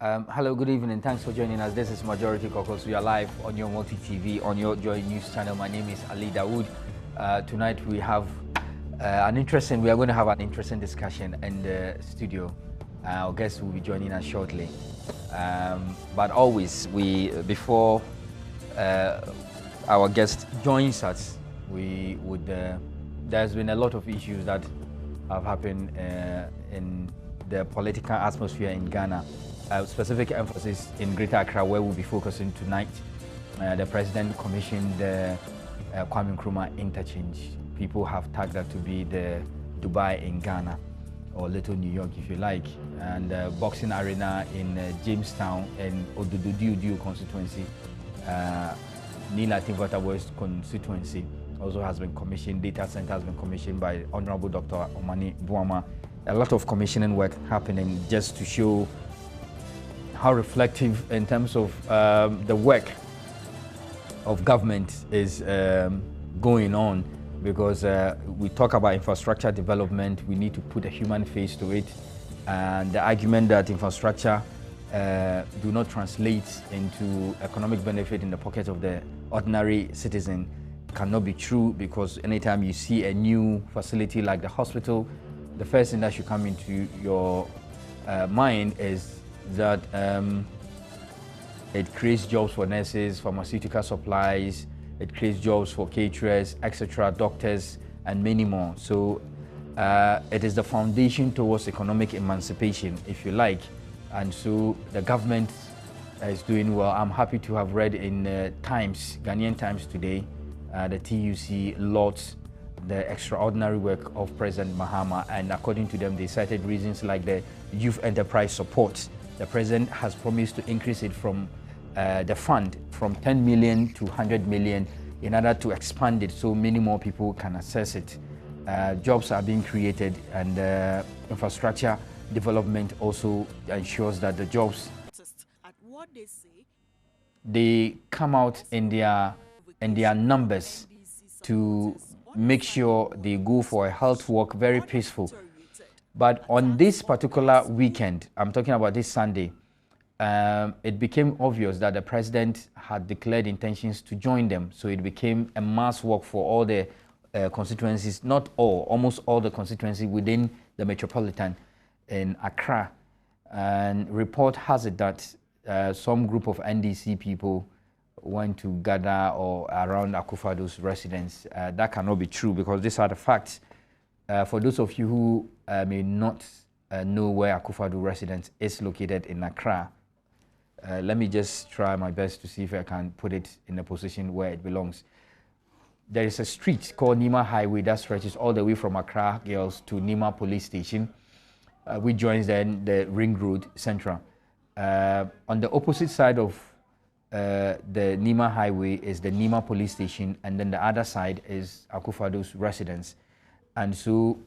Hello, good evening. Thanks for joining us. This is Majority Caucus. We are live on your multi TV, on your Joy News channel. My name is Ali Dawood. Tonight we have we are going to have an interesting discussion in the studio. Our guest will be joining us shortly. But always, before our guest joins us, there's been a lot of issues that have happened in the political atmosphere in Ghana. Specific emphasis in Greater Accra, where we'll be focusing tonight. The President commissioned the Kwame Nkrumah interchange. People have tagged that to be the Dubai in Ghana, or Little New York if you like. And boxing arena in Jamestown and Odududu constituency, Nila Tivata West constituency also has been commissioned. Data center has been commissioned by Honorable Dr. Omani Buama. A lot of commissioning work happening just to show how reflective in terms of the work of government is going on, because we talk about infrastructure development, we need to put a human face to it, and the argument that infrastructure do not translate into economic benefit in the pocket of the ordinary citizen cannot be true, because anytime you see a new facility like the hospital, the first thing that should come into your mind is that it creates jobs for nurses, pharmaceutical supplies, it creates jobs for caterers, etc., doctors, and many more. So it is the foundation towards economic emancipation, if you like. And so the government is doing well. I'm happy to have read in Times, Ghanaian Times today, the TUC lauds the extraordinary work of President Mahama, and according to them, they cited reasons like the youth enterprise support. The president has promised to increase it from the fund from 10 million to 100 million in order to expand it so many more people can access it. Jobs are being created, and infrastructure development also ensures that the jobs they come out in their numbers to make sure they go for a health walk, very peaceful. But on this particular weekend, I'm talking about this Sunday, it became obvious that the president had declared intentions to join them. So it became a mass walk for all the constituencies, not all, almost all the constituencies within the metropolitan in Accra. And report has it that some group of NDC people went to gather or around Akufo-Addo's residence. That cannot be true, because these are the facts. For those of you who may not know where Akufo-Addo residence is located in Accra, let me just try my best to see if I can put it in a position where it belongs. There is a street called Nima Highway that stretches all the way from Accra Girls to Nima Police Station, which joins then the Ring Road Central. On the opposite side of the Nima Highway is the Nima Police Station, and then the other side is Akufo-Addo's residence. And so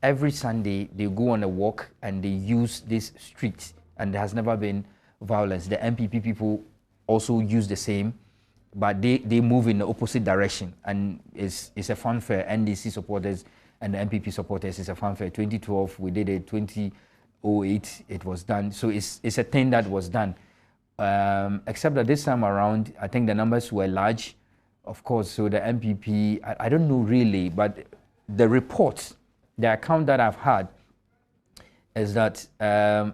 every Sunday they go on a walk and they use this street, and there has never been violence. The MPP people also use the same, but they move in the opposite direction, and it's a fanfare. NDC supporters and the MPP supporters, it's a fanfare. 2012 we did it, 2008 it was done. So it's a thing that was done. Except that this time around, I think the numbers were large, of course. So the MPP, I don't know really, but the report, the account that I've had is that the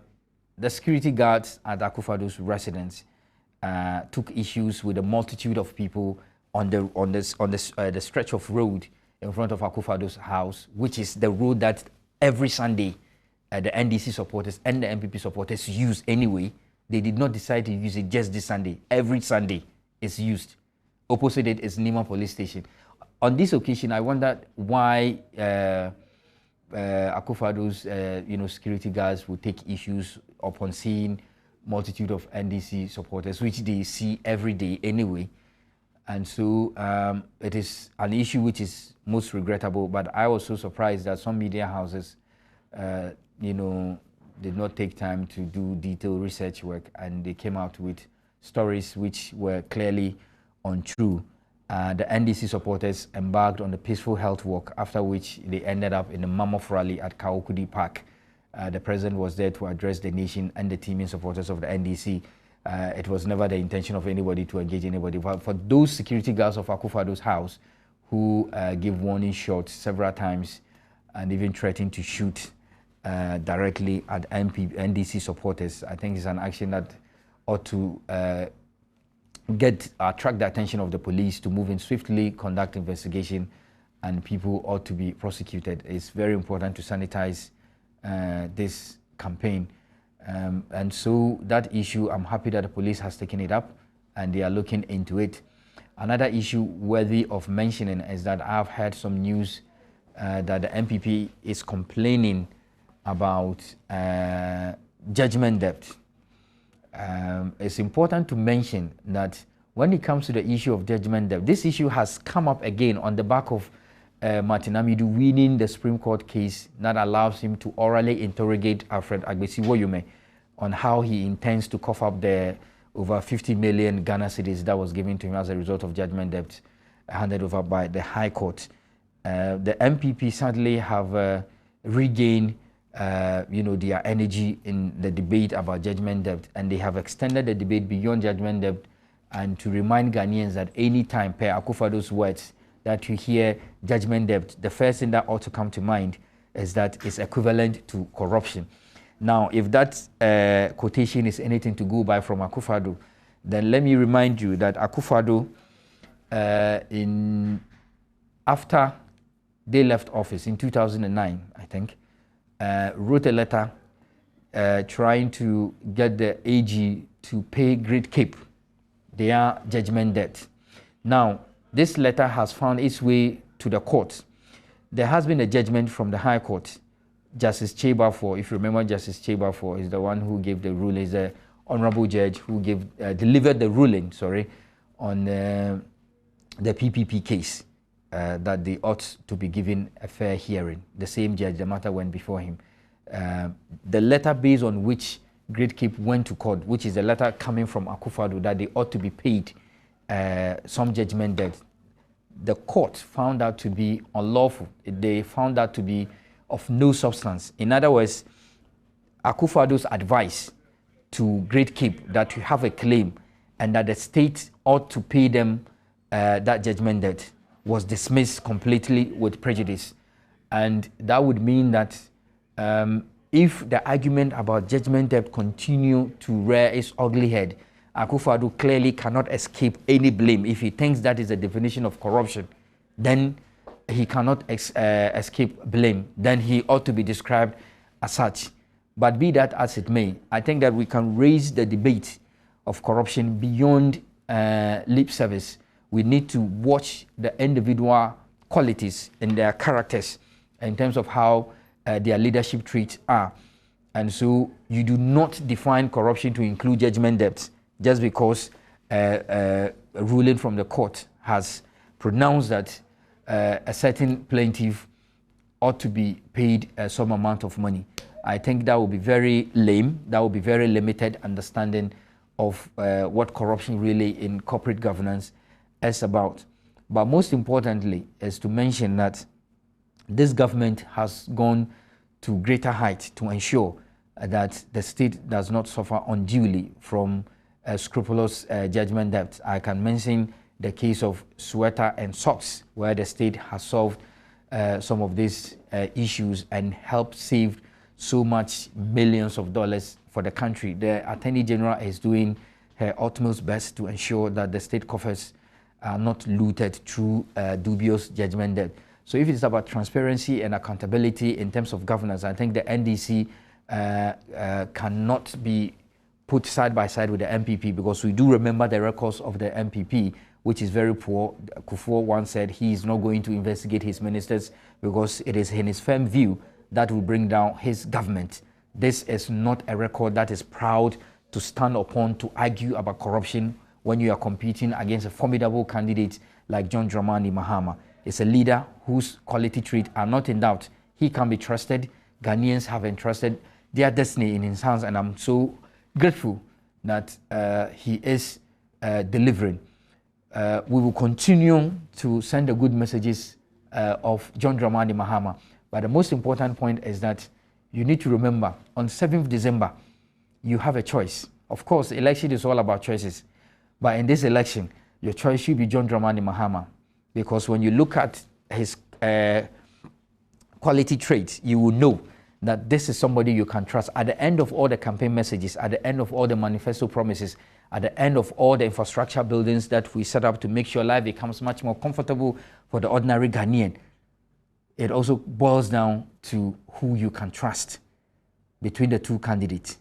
security guards at Akufo-Addo's residence took issues with a multitude of people on the stretch of road in front of Akufo-Addo's house, which is the road that every Sunday the NDC supporters and the MPP supporters use anyway. They did not decide to use it just this Sunday. Every Sunday it's used. Opposite it is Nima Police Station. On this occasion, I wondered why Akufo-Addo's security guards would take issues upon seeing multitude of NDC supporters, which they see every day anyway. And so it is an issue which is most regrettable. But I was so surprised that some media houses, did not take time to do detailed research work, and they came out with stories which were clearly untrue. The NDC supporters embarked on the peaceful health walk, after which they ended up in a mammoth rally at Kaokudi Park. The president was there to address the nation and the teaming supporters of the NDC. It was never the intention of anybody to engage anybody. But for those security guards of Akufo-Addo's house who gave warning shots several times and even threatened to shoot directly at NDC supporters, I think it's an action that ought to attract the attention of the police to move in swiftly, conduct investigation, and people ought to be prosecuted. It's very important to sanitize this campaign. And so that issue, I'm happy that the police has taken it up and they are looking into it. Another issue worthy of mentioning is that I've heard some news that the MPP is complaining about judgment debt. It's important to mention that when it comes to the issue of judgment debt, this issue has come up again on the back of Martin Amidu winning the Supreme Court case that allows him to orally interrogate Alfred Agbesi-Woyome on how he intends to cough up the over 50 million Ghana cedis that was given to him as a result of judgment debt handed over by the High Court. The MPP sadly have regained their energy in the debate about judgment debt, and they have extended the debate beyond judgment debt and to remind Ghanaians that any time, per Akufo-Addo's words, that you hear judgment debt, the first thing that ought to come to mind is that it's equivalent to corruption. Now, if that quotation is anything to go by from Akufo-Addo, then let me remind you that Akufo-Addo, after they left office in 2009, I think, wrote a letter trying to get the AG to pay Great Cape their judgment debt. Now, this letter has found its way to the court. There has been a judgment from the High Court. Justice Chebafor, if you remember, Justice Chebafor is the one who gave the ruling, is the honorable judge who delivered the ruling, on the PPP case, that they ought to be given a fair hearing. The same judge, the matter went before him. The letter based on which Great Cape went to court, which is a letter coming from Akufo-Addo that they ought to be paid some judgment debt, the court found that to be unlawful. They found that to be of no substance. In other words, Akufo-Addo's advice to Great Cape that you have a claim and that the state ought to pay them that judgment debt was dismissed completely with prejudice. And that would mean that if the argument about judgment debt continue to rear its ugly head, Akufo-Addo clearly cannot escape any blame. If he thinks that is the definition of corruption, then he cannot escape blame. Then he ought to be described as such. But be that as it may, I think that we can raise the debate of corruption beyond lip service. We need to watch the individual qualities and their characters in terms of how their leadership traits are. And so you do not define corruption to include judgment debts just because a ruling from the court has pronounced that a certain plaintiff ought to be paid some amount of money. I think that would be very lame. That would be very limited understanding of what corruption really in corporate governance is about. But most importantly is to mention that this government has gone to greater heights to ensure that the state does not suffer unduly from scrupulous judgment debt. I can mention the case of Sweater and Socks, where the state has solved some of these issues and helped save so much millions of dollars for the country. The Attorney General is doing her utmost best to ensure that the state coffers are not looted through dubious judgment debt. So if it's about transparency and accountability in terms of governance, I think the NDC cannot be put side by side with the MPP, because we do remember the records of the MPP, which is very poor. Kufuor once said he is not going to investigate his ministers because it is in his firm view that will bring down his government. This is not a record that is proud to stand upon to argue about corruption when you are competing against a formidable candidate like John Dramani Mahama. It's a leader whose quality traits are not in doubt. He can be trusted. Ghanaians have entrusted their destiny in his hands, and I'm so grateful that he is delivering. We will continue to send the good messages of John Dramani Mahama. But the most important point is that you need to remember, on 7th December, you have a choice. Of course, election is all about choices. But in this election, your choice should be John Dramani Mahama. Because when you look at his quality traits, you will know that this is somebody you can trust. At the end of all the campaign messages, at the end of all the manifesto promises, at the end of all the infrastructure buildings that we set up to make sure life becomes much more comfortable for the ordinary Ghanaian, it also boils down to who you can trust between the two candidates,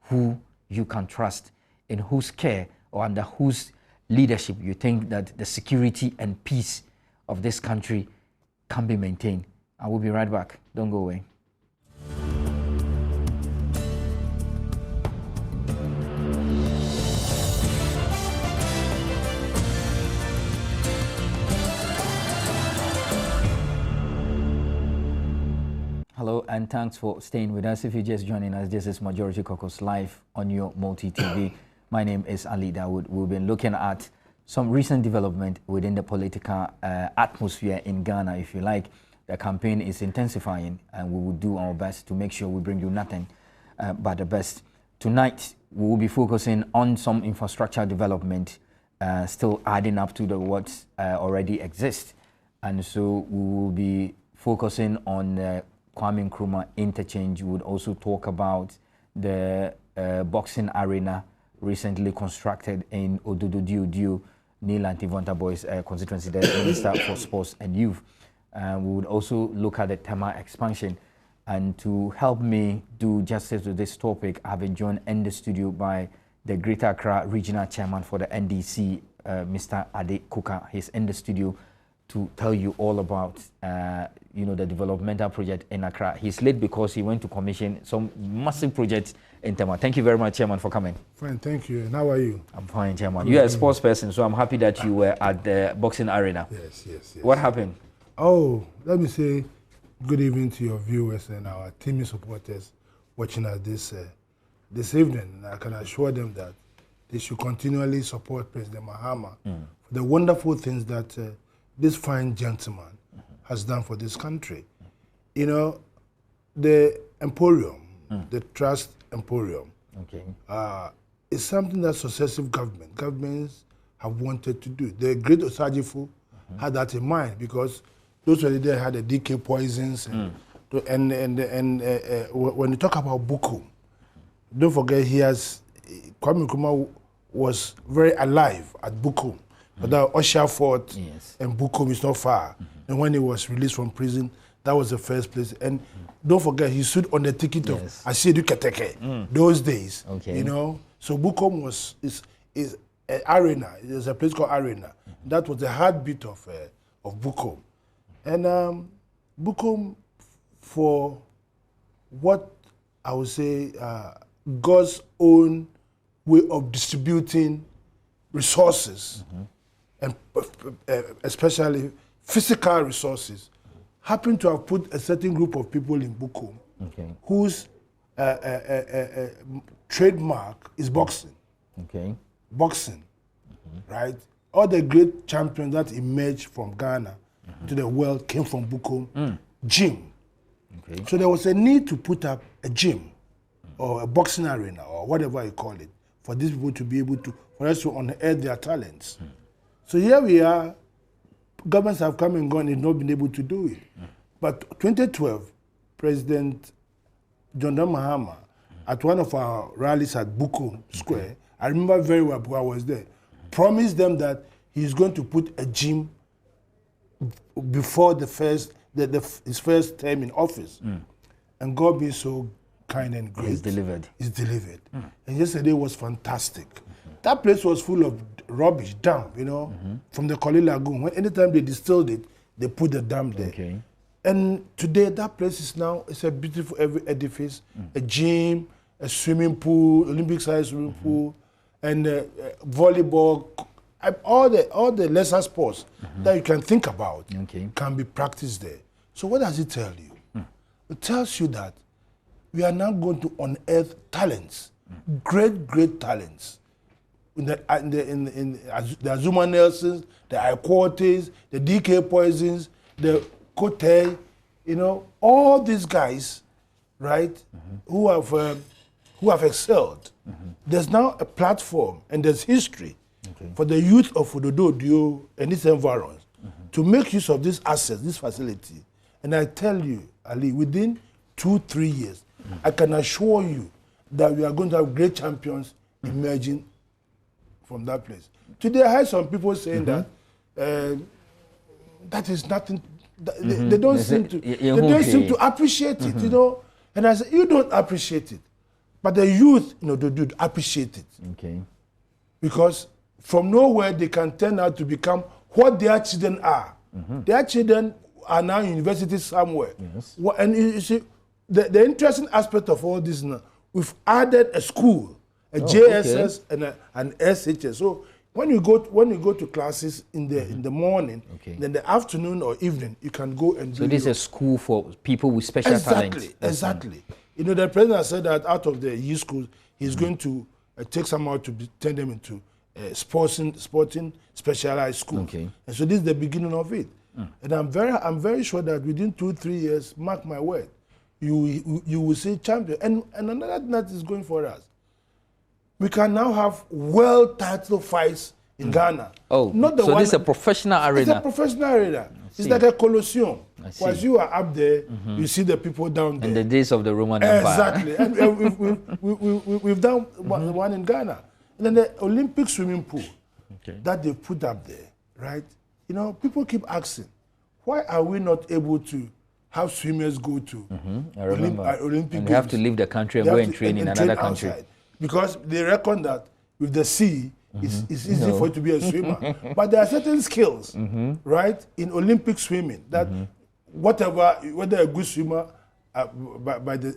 who you can trust, in whose care or under whose leadership you think that the security and peace of this country can be maintained. I will be right back. Don't go away. Hello and thanks for staying with us. If you're just joining us, this is Majority Caucus live on your multi-TV. My name is Ali Dawood. We've been looking at some recent development within the political atmosphere in Ghana, if you like. The campaign is intensifying and we will do our best to make sure we bring you nothing but the best. Tonight, we will be focusing on some infrastructure development, still adding up to the what already exists. And so we will be focusing on Kwame Nkrumah interchange. We would also talk about the boxing arena recently constructed in Ododo Diu, Neil Antivonta Boys constituency, the Minister for Sports and Youth. We would also look at the Tema expansion. And to help me do justice to this topic, I've been joined in the studio by the Greater Accra Regional Chairman for the NDC, Mr. Ade Kuka. He's in the studio to tell you all about the developmental project in Accra. He's late because he went to commission some massive projects in Tema. Thank you very much, Chairman, for coming. Fine, thank you. And how are you? I'm fine, Chairman. You're a sports person, so I'm happy that you were at the boxing arena. Yes. What happened? Oh, let me say good evening to your viewers and our team supporters watching us this evening. I can assure them that they should continually support President Mahama for the wonderful things that this fine gentleman has done for this country. You know, the Emporium, the Trust Emporium, is something that successive governments have wanted to do. The great Osajifo had that in mind because those were there had the DK poisons and when you talk about Bukom, don't forget Kwame Nkrumah was very alive at Bukom. But that Osha Fort and Bukom is not far. And when he was released from prison, that was the first place. And don't forget, he stood on the ticket of Asiedu Keteke those days. You know, so Bukom is an arena. There's a place called Arena. That was the heartbeat of Bukom. And Bukom, for what I would say, God's own way of distributing resources, and especially physical resources, happen to have put a certain group of people in Bukom whose trademark is boxing. Boxing, right? All the great champions that emerged from Ghana to the world came from Bukom. Gym. So there was a need to put up a gym or a boxing arena or whatever you call it for these people to be able to, for us to unearth their talents. So here we are, governments have come and gone and not been able to do it. But 2012, President John Dramani Mahama, at one of our rallies at Bukom Square, I remember very well because I was there, promised them that he's going to put a gym before his first term in office. And God being so kind and great. He's delivered. And yesterday was fantastic. That place was full of rubbish, dump, from the Koli Lagoon. Anytime they distilled it, they put the dump there. And today, that place is now, it's a beautiful edifice, a gym, a swimming pool, Olympic-sized swimming pool, and volleyball. All the lesser sports that you can think about can be practiced there. So what does it tell you? It tells you that we are now going to unearth talents, great talents. In the Azuma Nelsons, the Iquotes, the DK Poisons, the Kote, all these guys right, who have excelled. There's now a platform and there's history for the youth of Ododo and its environs to make use of this asset, this facility. And I tell you, Ali, within 2-3 years, I can assure you that we are going to have great champions emerging from that place. Today, I heard some people saying that that is nothing. They don't seem to appreciate it, you know. And I said, you don't appreciate it, but the youth, you know, they do appreciate it. Okay. Because from nowhere they can turn out to become what their children are. Their children are now in university somewhere. Yes. And you see, the interesting aspect of all this now, we've added a school, a JSS and an SHS. So when you go to classes in the morning, then the afternoon or evening you can go and do. So this is a school for people with special talents. Exactly. You know, the president said that out of the youth schools, he's going to take some out to turn them into sporting specialized schools. Okay. And so this is the beginning of it. And I'm very sure that within 2-3 years, mark my word, you will see champion. And another thing that is going for us, we can now have world title fights in Ghana. Oh, not the so this is a professional arena. It's a professional arena. It's like a Colosseum. Once you are up there, you see the people down there. In the days of the Roman Empire. Exactly. And we've done one in Ghana. And then the Olympic swimming pool that they put up there, right? You know, people keep asking, why are we not able to have swimmers go to Olympic and they have to leave the country and go and train in another country? Outside. Because they reckon that with the sea, it's easy for you to be a swimmer. But there are certain skills, right, in Olympic swimming that whether a good swimmer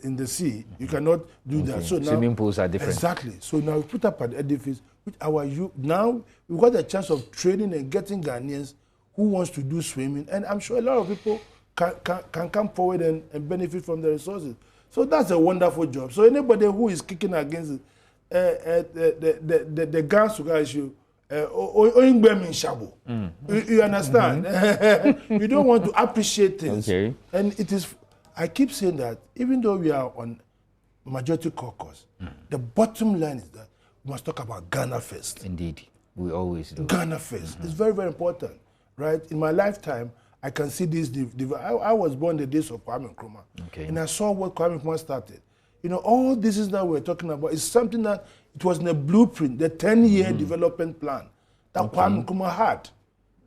in the sea, you cannot do that. So now, swimming pools are different. Exactly. So now we put up an edifice with our youth. Now we've got a chance of training and getting Ghanaians who wants to do swimming. And I'm sure a lot of people can come forward and benefit from the resources. So that's a wonderful job. So anybody who is kicking against it, the Gansuga issue, you understand? You don't want to appreciate things. Okay. And it is, I keep saying that even though we are on majority caucus, the bottom line is that we must talk about Ghana first. Indeed, we always do. Ghana first. It's very, very important, right? In my lifetime, I can see this. I was born the days of Kwame Nkrumah, and I saw what Kwame Nkrumah started. You know, all this is that we're talking about is something that it was in the blueprint, the 10-year development plan that Kwame Nkrumah had.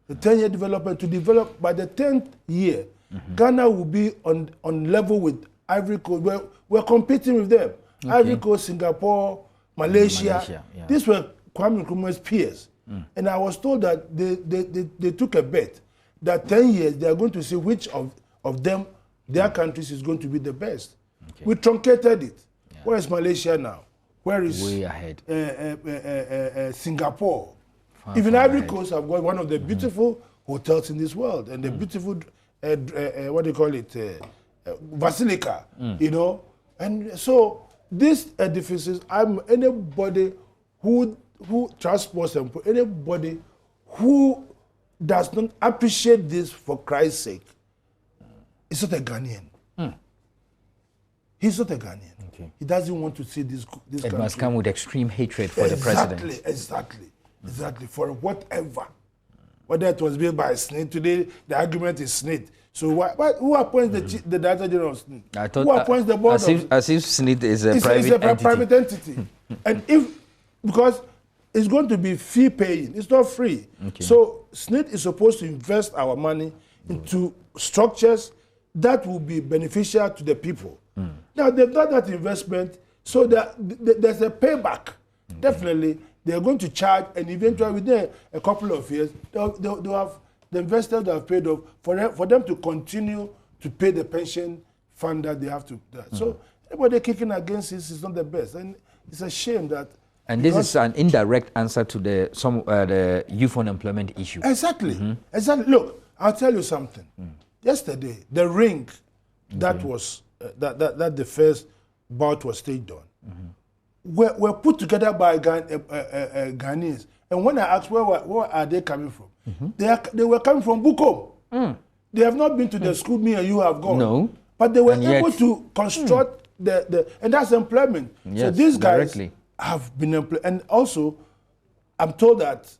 The 10-year development to develop by the 10th year, Ghana will be on level with Ivory Coast. We're competing with them. Ivory Coast, Singapore, Malaysia. These were Kwame Nkrumah's peers. And I was told that they took a bet that 10 years they are going to see which of them, their countries, is going to be the best. We truncated it. Where is Malaysia now? Where is way ahead? Singapore? Even Ivory Coast have got one of the beautiful hotels in this world and the beautiful what do you call it? Basilica. You know, and so these edifices, anybody who transports them, anybody who does not appreciate this for Christ's sake, is not a Ghanaian. He's not a Ghanaian. He doesn't want to see this it country. Must come with extreme hatred for the president. Exactly. For whatever. Whether it was built by SNIT, today the argument is SNIT. So who appoints the Director General of SNIT? Who appoints the board as if SNIT is a private entity. And because it's going to be fee paying, it's not free. So SNIT is supposed to invest our money into structures that will be beneficial to the people. Now they've done that investment, so that there's a payback. Definitely, they're going to charge, and eventually within a couple of years, they'll have the investors that have paid off for them to continue to pay the pension fund that they have to. So anybody kicking against this is not the best, and it's a shame that. And this is an indirect answer to the youth unemployment issue. Exactly. Look, I'll tell you something. Yesterday, the ring that was that the first bout was staged on were put together by Ghanaians. And when I asked where are they coming from, they were coming from Bukom. They have not been to the school me and you have gone. No. But they were able to construct and that's employment. Yes, so these guys directly have been employed. And also, I'm told that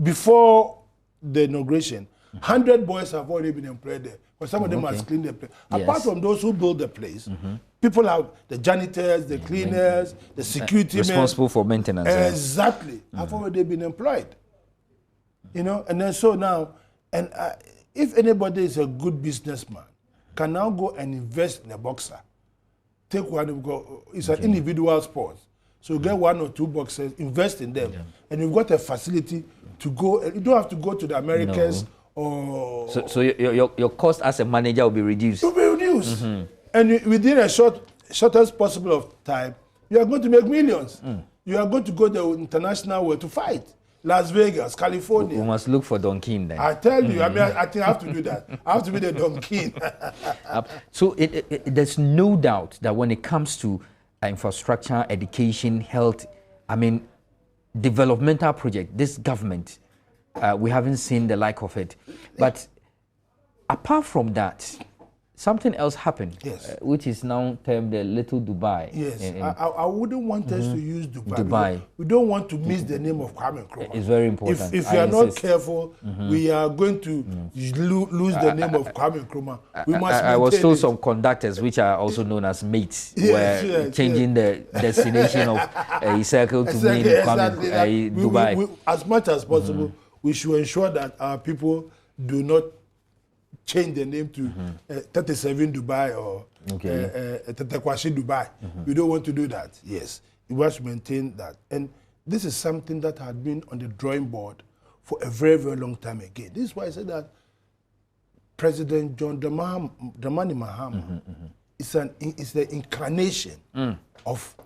before the inauguration, 100 boys have already been employed there. But some of them have cleaned the place. Yes. Apart from those who build the place, people have the janitors, the cleaners, the security men. Responsible for maintenance. Exactly. Have already been employed. You know, and then so now, and if anybody is a good businessman, can now go and invest in a boxer. Take one, it's an individual sport. So get 1 or 2 boxers, invest in them. And you've got a facility to go. You don't have to go to the Americas. No. So your cost as a manager will be reduced. It will be reduced. And within a shortest possible of time, you are going to make millions. You are going to go the international world to fight. Las Vegas, California. We must look for Don King then. I tell you, I mean, I think I have to do that. I have to be the Don King. So there's no doubt that when it comes to infrastructure, education, health, I mean, developmental project, this government, we haven't seen the like of it. But apart from that, something else happened, which is now termed the Little Dubai. Yes, I wouldn't want us to use Dubai. We don't want to miss the name of Kwame Nkrumah. It's very important. If we are not careful, we are going to lose the name of Kwame Nkrumah. We must I was told it. some conductors, which are also known as mates, were changing the destination of a circle to mean Dubai. As much as possible, we should ensure that our people do not change the name to 37 Dubai or Tetekwashi Dubai. We don't want to do that. Yes, we must maintain that. And this is something that had been on the drawing board for a very, very long time again. This is why I said that President John Dramani Mahama is the incarnation of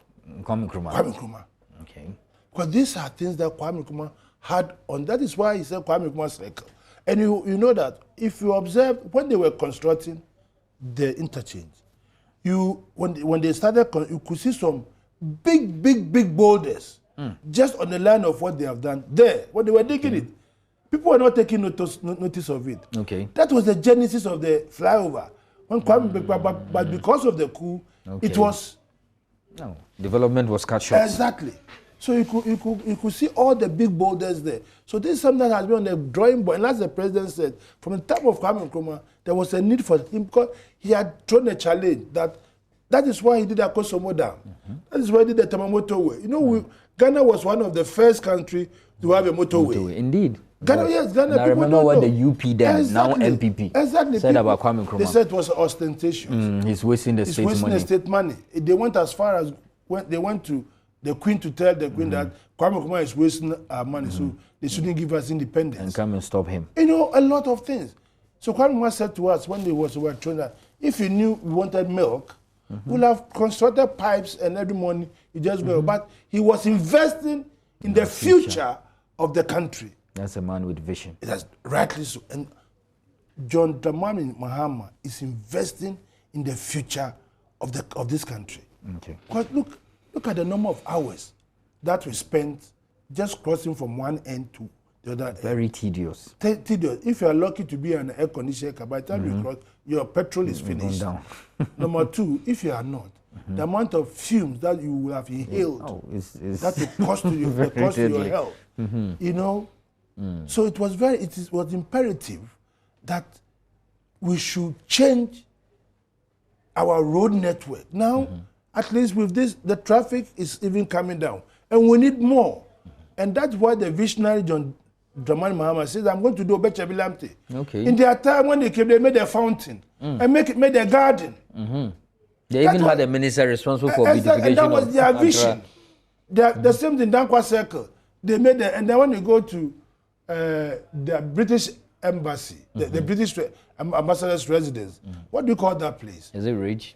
Kwame Nkrumah. Okay. Because these are things that Kwame Nkrumah had on. That is why he said Kwame Nkrumah cycle. And you know that if you observe when they were constructing the interchange, when they started, you could see some big boulders just on the line of what they have done there when they were digging it. People were not taking notice of it. Okay. That was the genesis of the flyover. When Kwame, but because of the coup, it was development was cut short. Exactly. So you could see all the big boulders there. So this is something that has been on the drawing board. And as the president said, from the time of Kwame Nkrumah, there was a need for him because he had thrown a challenge that is why he did Akosomo Dam. That is why he did the Tamamoto Way. You know, Ghana was one of the first countries to have a motorway. Indeed. Ghana. I remember what the UP then, now MPP, said about Kwame Nkrumah. They said it was ostentatious. He's wasting the state money. They went as far as they went to the Queen to tell the Queen that Kwame Nkrumah is wasting our money, so they shouldn't give us independence. And come and stop him. You know, a lot of things. So Kwame Nkrumah said to us when they were trying that if he knew we wanted milk, we'll have constructed pipes and every morning he just go. But he was investing in the future of the country. That's a man with vision. That's rightly so. And John Dramani Mahama is investing in the future of this country. Okay. Because look at the number of hours that we spent just crossing from one end to the other end. Very tedious. Tedious. If you are lucky to be an air-conditioned car, by the time you cross, your petrol is finished. Down. Number two, if you are not, the amount of fumes that you will have inhaled, that will cost you your health. You know? So it was imperative that we should change our road network. Now, at least with this, the traffic is even coming down. And we need more. And that's why the visionary John Dramani Mahama says, I'm going to do Obeche Bilamte. Okay. In their time, when they came, they made a fountain and made a garden. They even had a minister responsible for beautification. And that was their vision. The same thing, Dankwa Circle. They made and then when you go to the British embassy, the British ambassador's residence, what do you call that place? Is it rich?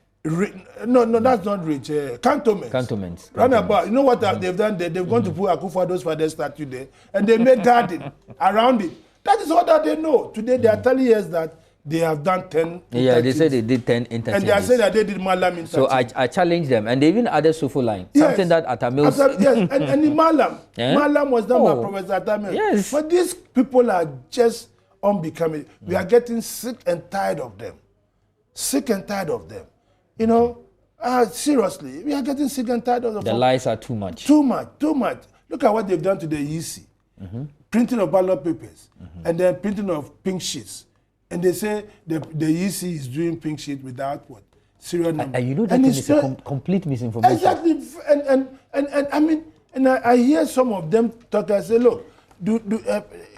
No, that's not rich. Cantonments. Roundabout. You know what they've done? They've gone to put Akufo-Addo's father's statue there, and they made garden around it. That is all that they know. Today they are telling us that they have done 10. Yeah, they said they did 10 interchanges. And they are saying that they did Malam interchange. So I challenge them, and they even added Sufo line. Yes. Something that Atamils. Yes, and in Malam, Malam was done by Professor Atamils. Yes. But these people are just unbecoming. We are getting sick and tired of them. Sick and tired of them. You know, Seriously, we are getting sick and tired of the lies are too much. Too much. Look at what they've done to the EC. Printing of ballot papers and then printing of pink sheets. And they say the EC is doing pink sheet without what? Serial number. And you know that thing is a complete misinformation. Exactly. And I mean, and I hear some of them talk and say, look,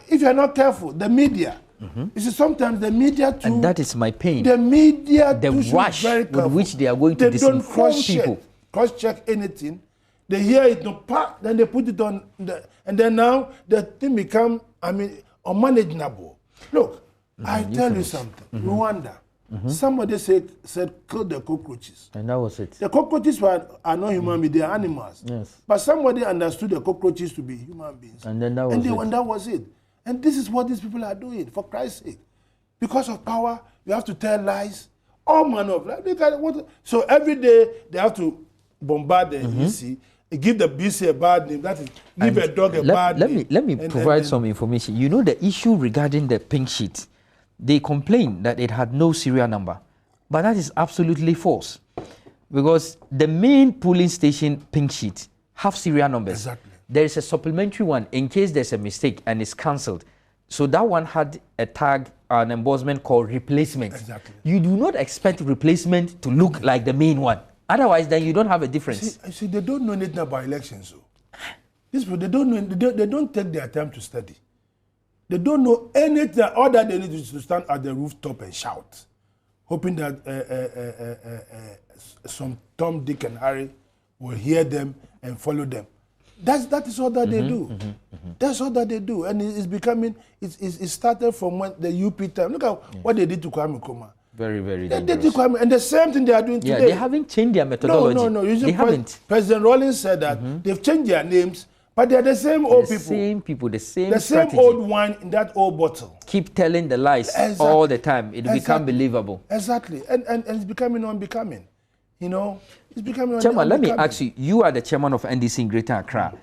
if you're not careful, the media, you see, sometimes the media too. And that is my pain. The media the too rush very with which they are going to disinform people. Cross-check anything. They hear it, no part, then they put it on, and then now the thing become, unmanageable. Look, I tell you something. Rwanda, somebody said kill the cockroaches. And that was it. The cockroaches are not human beings, they are animals. Yes. But somebody understood the cockroaches to be human beings. And then that was it. And that was it. And this is what these people are doing, for Christ's sake. Because of power, you have to tell lies. All manner of lies. So every day, they have to bombard the EC, give the BC a bad name. That is, give a dog a bad name. Let me provide some information. You know the issue regarding the pink sheet. They complained that it had no serial number. But that is absolutely false. Because the main polling station pink sheet have serial numbers. Exactly. There is a supplementary one in case there's a mistake and it's cancelled. So that one had a tag, an embossment called replacement. Exactly. You do not expect replacement to look like the main one. Otherwise, then you don't have a difference. See, they don't know anything about elections. So. These people, they don't know. They don't take their time to study. They don't know anything. All that they need is to stand at the rooftop and shout, hoping that some Tom, Dick, and Harry will hear them and follow them. That is all that they do. That's all that they do, and it's becoming. It started from when the UP time. Look at what they did to Kwame Nkrumah. Very, very They dangerous. did to Kwame, and the same thing they are doing today. Yeah, they haven't changed their methodology. No. They haven't. President Rawlings said that they've changed their names, but they're the same old people. The same people, the same The same strategy. old wine in that old bottle. Keep telling the lies all the time. It become believable. Exactly, and it's becoming unbecoming. You know, it's becoming Chairman, let me unbecoming. ask you, you are the chairman of NDC in Greater Accra.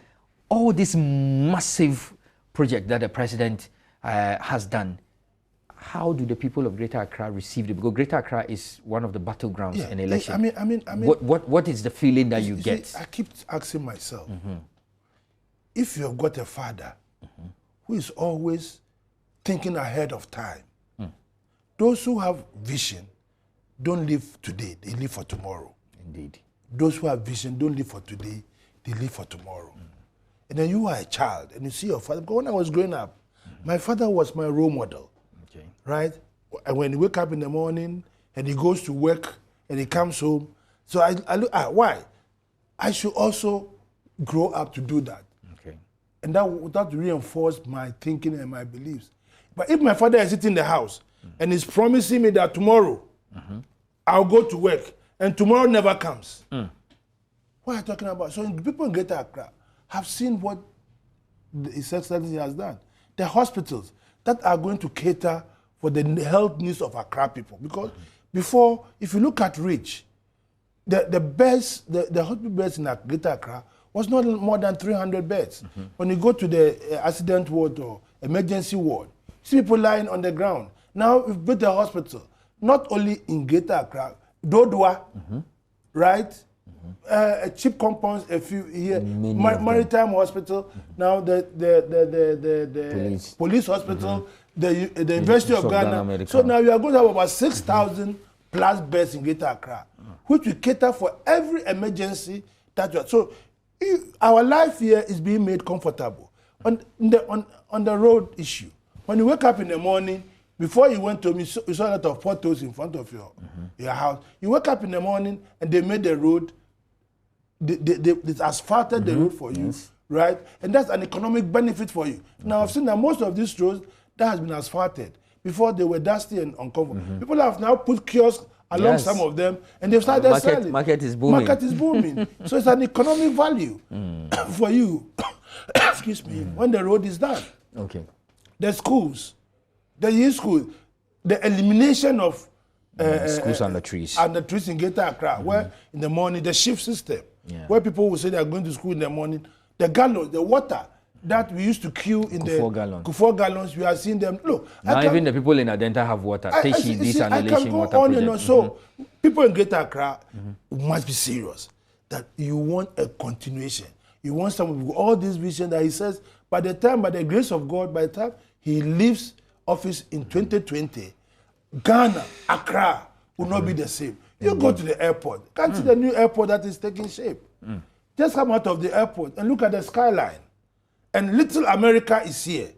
All this massive project that the president has done, how do the people of Greater Accra receive it? Because Greater Accra is one of the battlegrounds in election. I mean, what is the feeling that you get? See, I keep asking myself, if you've got a father who is always thinking ahead of time, those who have vision don't live today, they live for tomorrow. Indeed. Those who have vision don't live for today, they live for tomorrow. And then you are a child and you see your father. Because when I was growing up, my father was my role model. Okay. Right? And when he wakes up in the morning and he goes to work and he comes home, so I look at why? I should also grow up to do that. Okay. And that reinforced my thinking and my beliefs. But if my father is sitting in the house and he's promising me that tomorrow I'll go to work and tomorrow never comes, what are you talking about? So people in Greater Accra have seen what His Excellency has done. The hospitals that are going to cater for the health needs of Accra people. Because before, if you look at Rich, the hospital beds in Greater Accra was not more than 300 beds. When you go to the accident ward or emergency ward, see people lying on the ground. Now we've built a hospital, not only in Greater Accra, Dodua, right? Cheap compounds, a few here, Maritime Hospital, now the police hospital, the University of Ghana. So now we are going to have about 6,000 plus beds in Greater Accra, which will cater for every emergency that you are. So our life here is being made comfortable. On the road issue, when you wake up in the morning, before you went to me, you saw a lot of potholes in front of your house. You wake up in the morning and they made the road. They asphalted the road for you, right? And that's an economic benefit for you. Now, I've seen that most of these roads that has been asphalted. Before they were dusty and uncomfortable. People have now put kiosks along some of them, and they've started selling. Market is booming. Market is booming. So it's an economic value for you. Excuse me. When the road is done. Okay. The schools, the youth schools, the elimination of schools and the trees. And the trees in Greater Accra, where in the morning, the shift system, where people will say they are going to school in the morning, the gallows, the water, that we used to queue in the Kufuor gallons. We are seeing them. Look, now even the people in Adenta have water. Teshi, this annihilation water on project. and on. So people in Greater Accra must be serious that you want a continuation. You want someone with all this vision that he says, by the grace of God, by the time he leaves office in 2020, Ghana, Accra will not be the same. You go to the airport. Can't see the new airport that is taking shape. Just come out of the airport and look at the skyline. And little America is here.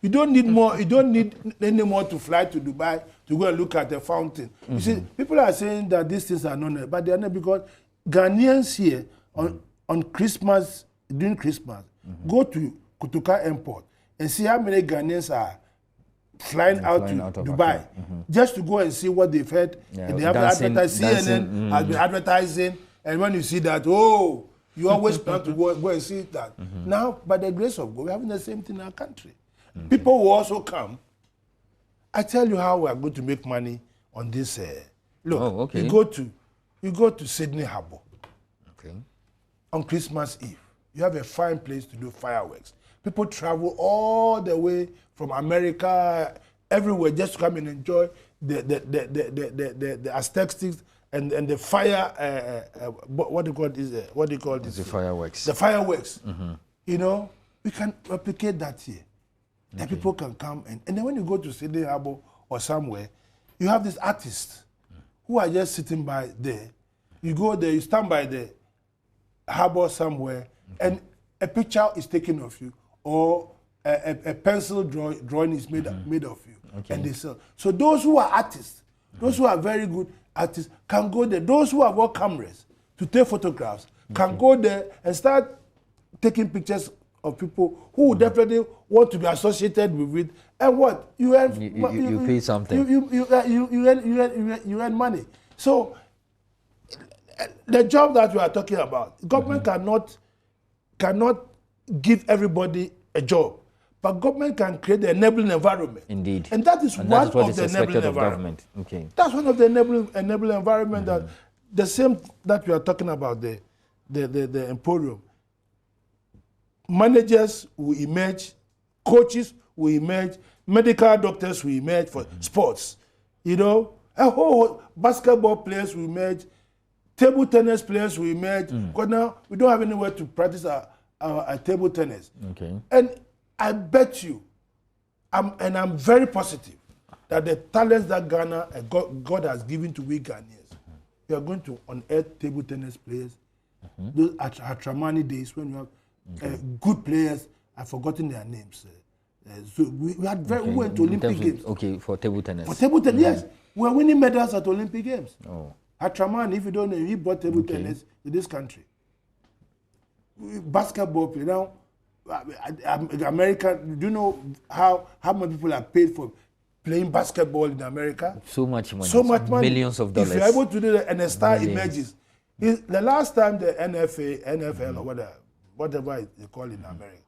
You don't need more. You don't need any more to fly to Dubai to go and look at the fountain. You see, people are saying that these things are not, but they are not, because Ghanaians here on Christmas, during Christmas, go to Kutuka Airport and see how many Ghanaians are flying out to Dubai just to go and see what they've heard. And they have advertised, CNN has been advertising, and when you see that, oh, you always plan to go and see that. Now, by the grace of God, we're having the same thing in our country. People will also come. I tell you how we are going to make money on this. Look, you go to Sydney Harbour on Christmas Eve. You have a fine place to do fireworks. People travel all the way from America, everywhere, just to come and enjoy the Aztec and the fire. What do you call this? The fireworks. The fireworks. You know, we can replicate that here. The people can come and then when you go to Sydney Harbour or somewhere, you have these artists who are just sitting by there. You go there, you stand by the harbour somewhere, and a picture is taken of you, or a pencil drawing is made of you, and they sell. So those who are artists, those who are very good artists, can go there. Those who have got cameras to take photographs can go there and start taking pictures of people who definitely want to be associated with it. And what you earn, you pay something. You earn money. So the job that we are talking about, government cannot give everybody a job, but government can create the enabling environment. Indeed. And that is one of the enabling environment. That's one of the enabling environment that the same that we are talking about, the Emporium. Managers will emerge, coaches will emerge, medical doctors will emerge for sports. You know, a whole basketball players will emerge, table tennis players will emerge. Because now we don't have anywhere to practice our table tennis. And I bet you, I'm very positive that the talents that Ghana God has given to we Ghanaians, we are going to unearth table tennis players. Those at Tramani days when you have good players, I've forgotten their names. So we went to Olympic Games. For table tennis. For table tennis, yes. We are winning medals at Olympic Games. Atramani, if you don't know, he brought table tennis in this country. Basketball play. Now, America, do you know how many people are paid for playing basketball in America? So much money. So much money. Millions of dollars. If you're able to do that and a star emerges. The last time the NFL or whatever they call it in America,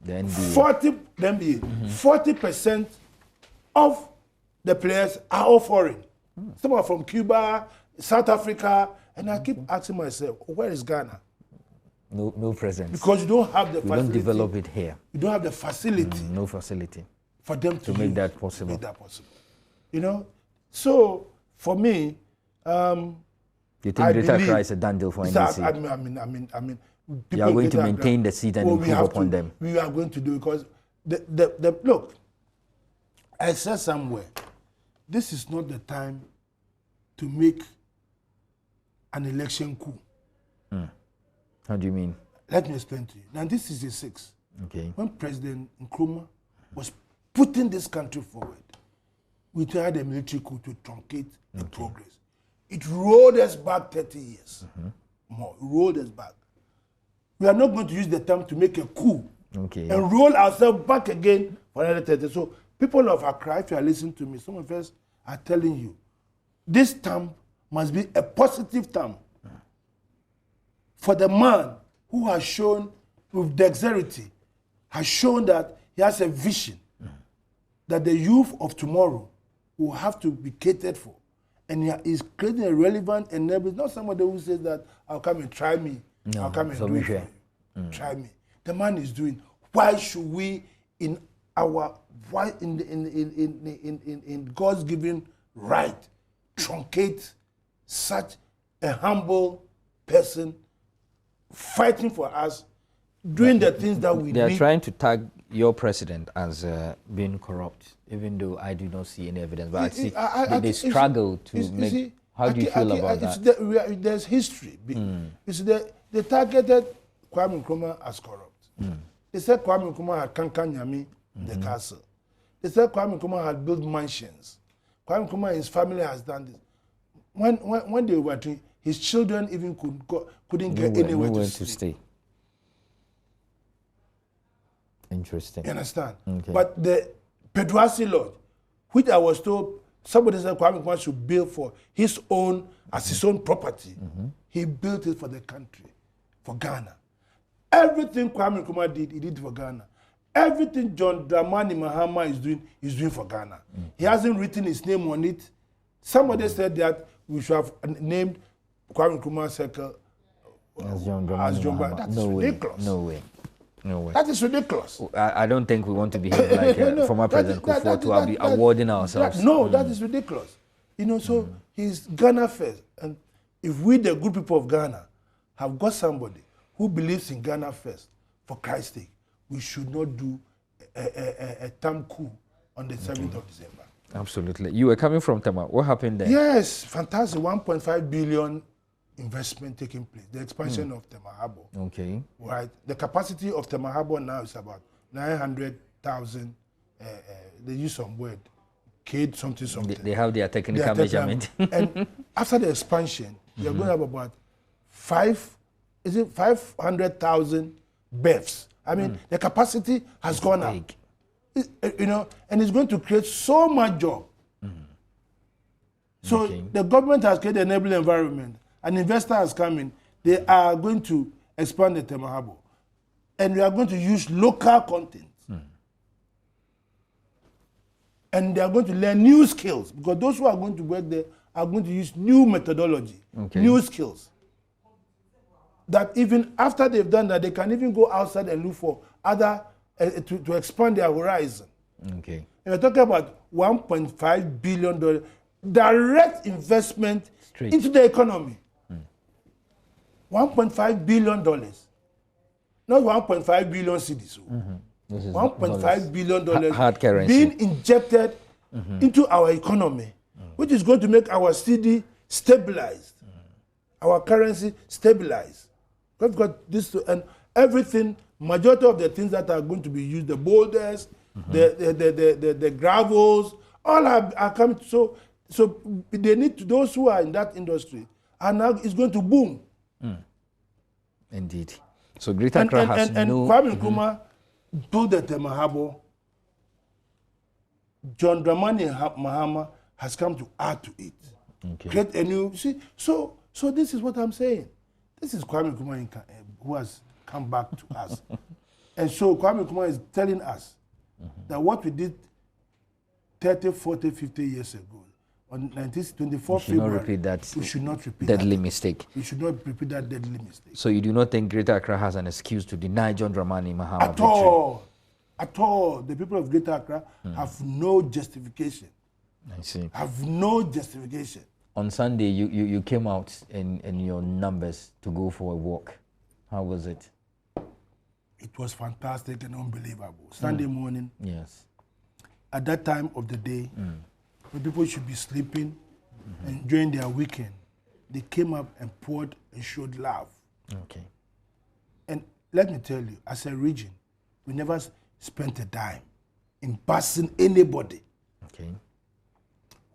the NBA. 40% of the players are all foreign. Some are from Cuba, South Africa, and I keep asking myself, where is Ghana? No presence. Because you don't have the facility. You don't develop it here. You don't have the facility. No facility. For them to make that possible. You know? So, for me, you think Greater Accra is a done deal for NDC? I mean, you are going to maintain the seat and improve upon them. We are going to do, because look, I said somewhere, this is not the time to make an election coup. How do you mean? Let me explain to you. Now, this is the 6th. When President Nkrumah was putting this country forward, we tried a military coup to truncate the progress. It rolled us back 30 years. More. It rolled us back. We are not going to use the term to make a coup and roll ourselves back again for another 30. So, people of Accra, if you are listening to me, some of us are telling you, this term must be a positive term for the man who has shown with dexterity, has shown that he has a vision that the youth of tomorrow will have to be catered for. And he is creating a relevant enabler, not somebody who says that, I'll come and try me. I'll come and do it for you. Try me. The man is doing Why should we, in God's given right, truncate such a humble person fighting for us, doing the things that we need? They are trying to tag your president as being corrupt, even though I do not see any evidence. But they struggle to make. How do you feel about that? There's history. They targeted Kwame Nkrumah as corrupt. They said Kwame Nkrumah had Kankan Nyami in the castle. They said Kwame Nkrumah had built mansions. Kwame Nkrumah and his family has done this. When they were doing, his children even couldn't get anywhere to stay. Interesting. You understand? Okay. But the Pedwasi Lodge, which I was told, somebody said Kwame Nkrumah should build for his own, as his own property. He built it for the country, for Ghana. Everything Kwame Nkrumah did, he did for Ghana. Everything John Dramani Mahama is doing, he's doing for Ghana. He hasn't written his name on it. Somebody said that we should have named Kwame Nkrumah Circle as John Dramani. That's ridiculous. No way. No way. That is ridiculous. I don't think we want to behave like former President Kufuor to be awarding ourselves. That is ridiculous. You know, so he's Ghana first. And if we, the good people of Ghana, have got somebody who believes in Ghana first, for Christ's sake, we should not do a thumb coup on the 7th of December. Absolutely. You were coming from Tema. What happened there? Yes, fantastic. 1.5 billion investment taking place. The expansion of Tema Harbour. Okay. Right. The capacity of Tema Harbour now is about 900,000. They use some word, Kate something. They have their technical measurement. And after the expansion, you're going to have about 500,000 berths. I mean, the capacity has gone up. You know, and it's going to create so much job. So the government has created an enabling environment. An investor has come in. They are going to expand the Tema Harbour. And we are going to use local content. And they are going to learn new skills, because those who are going to work there are going to use new methodology, new skills. That even after they've done that, they can even go outside and look for other, to expand their horizon. Okay. And we're talking about $1.5 billion direct investment into the economy. $1.5 billion. Not 1.5 billion cedis. $1.5 billion hard currency being injected into our economy, which is going to make our cedi stabilized, our currency stabilized. We've got this, and everything, majority of the things that are going to be used, the boulders, the gravels, all are coming. So they need to, those who are in that industry, and now it's going to boom. Indeed. So Greater Accra has and Kwame Nkrumah built the Tema Harbour. John Dramani Mahama has come to add to it. Create a new, see, so this is what I'm saying. This is Kwame Nkrumah who has come back to us. And so Kwame Nkrumah is telling us that what we did 30, 40, 50 years ago, on 1924 February, we should not repeat deadly mistake. We should not repeat that deadly mistake. So you do not think Greater Accra has an excuse to deny John Dramani Mahama at all? At all. The people of Greater Accra have no justification. I see. Have no justification. On Sunday, you came out in your numbers to go for a walk. How was it? It was fantastic and unbelievable. Sunday morning. Yes. At that time of the day, when people should be sleeping, enjoying their weekend, they came up and poured and showed love. Okay. And let me tell you, as a region, we never spent a dime in passing anybody. Okay.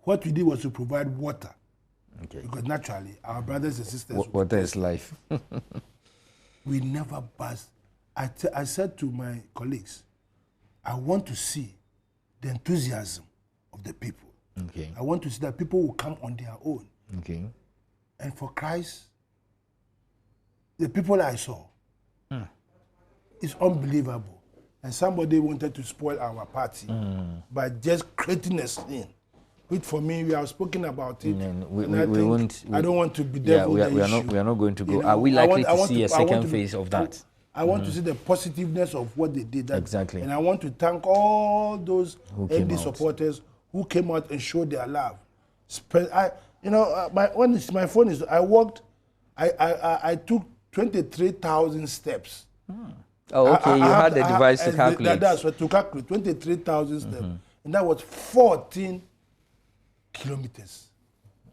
What we did was to provide water. Okay. Because naturally, our brothers and sisters... Water is life. We never passed. I said to my colleagues, I want to see the enthusiasm of the people. Okay. I want to see that people will come on their own. Okay. And for Christ, the people I saw, it's unbelievable. And somebody wanted to spoil our party by just creating a scene. Which for me, we have spoken about it. I don't want to be devil. We are not going to go. Are we likely to see a second phase of that? I want to see the positiveness of what they did. Exactly. And I want to thank all those ND supporters who came out and showed their love. My phone is. I walked. I took 23,000 steps. Oh, okay. You had the device to calculate. That's what to calculate 23,000 steps, and that was 14 kilometers.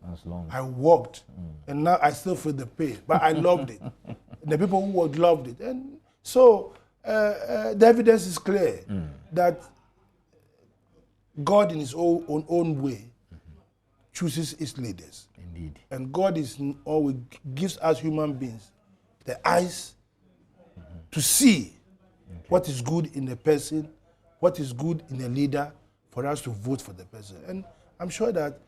That's long. I walked, and now I still feel the pain, but I loved it. The people who worked loved it, and so the evidence is clear that God, in His own way, chooses His leaders. Indeed. And God is always gives us human beings the eyes to see what is good in a person, what is good in a leader, for us to vote for the person. And I'm sure that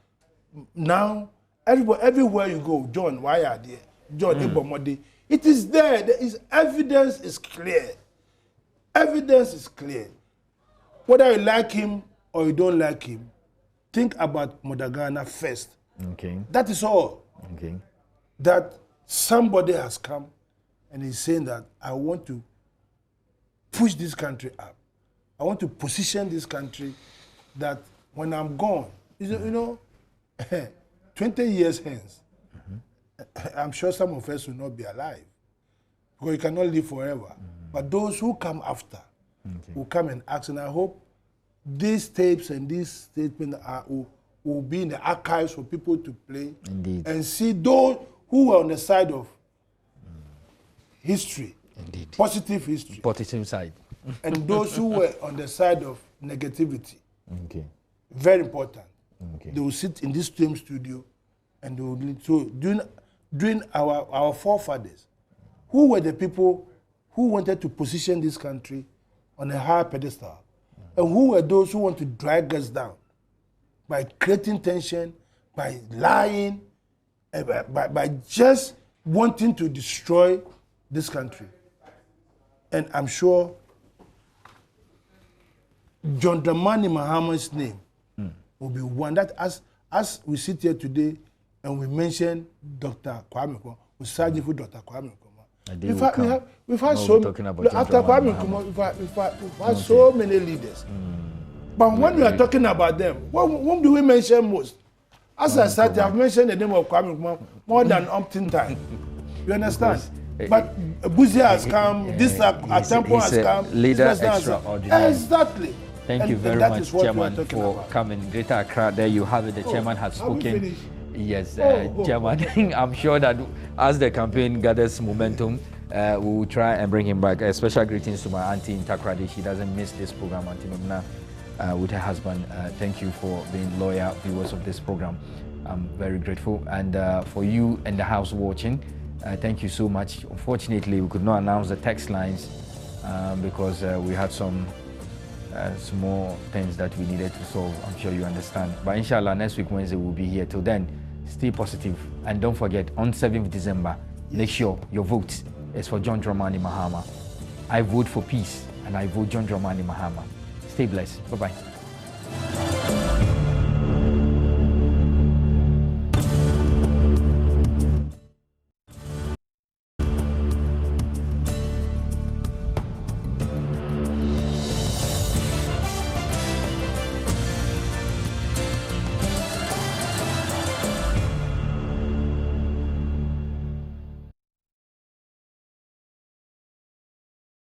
now, everywhere you go, John, why are there? John, Ibomode, it is there. There is evidence is clear. Evidence is clear. Whether you like him or you don't like him, think about Modagana first. Okay. That is all. Okay. That somebody has come and is saying that I want to push this country up. I want to position this country that when I'm gone, 20 years hence, I'm sure some of us will not be alive because you cannot live forever. But those who come after will come and ask, and I hope these tapes and these statements will be in the archives for people to play. Indeed. And see those who were on the side of history, Indeed. Positive history, positive side, and those who were on the side of negativity. Okay. Very important. Okay. They will sit in this same studio, and they will so during our forefathers, who were the people who wanted to position this country on a higher pedestal, and who were those who want to drag us down by creating tension, by lying, by just wanting to destroy this country. And I'm sure John Dramani Mahama's name will be one that, as we sit here today and we mention Dr. Kwame Nkrumah, we searching for Dr. Kwame Nkrumah. We've had so after Kwame Nkrumah, we've had so many leaders. But when we are talking about them, whom do we mention most? As I said, I've mentioned the name of Kwame Nkrumah more than umpteen time. You understand? But Buzi has come, this Atempo has come, leader extraordinary. Exactly. Thank you very much, Chairman, for coming. Greater Accra, there you have it. The chairman has spoken. Yes, Chairman. I'm sure that as the campaign gathers momentum, we will try and bring him back. Special greetings to my auntie in Takrade. She doesn't miss this program, Auntie Memna, with her husband. Thank you for being loyal viewers of this program. I'm very grateful. And for you in the house watching, thank you so much. Unfortunately, we could not announce the text lines because we had some small things that we needed to solve. I'm sure you understand. But inshallah, next week, Wednesday, we'll be here. Till then, stay positive. And don't forget, on 7th December, make sure your vote is for John Dramani Mahama. I vote for peace, and I vote John Dramani Mahama. Stay blessed. Bye-bye.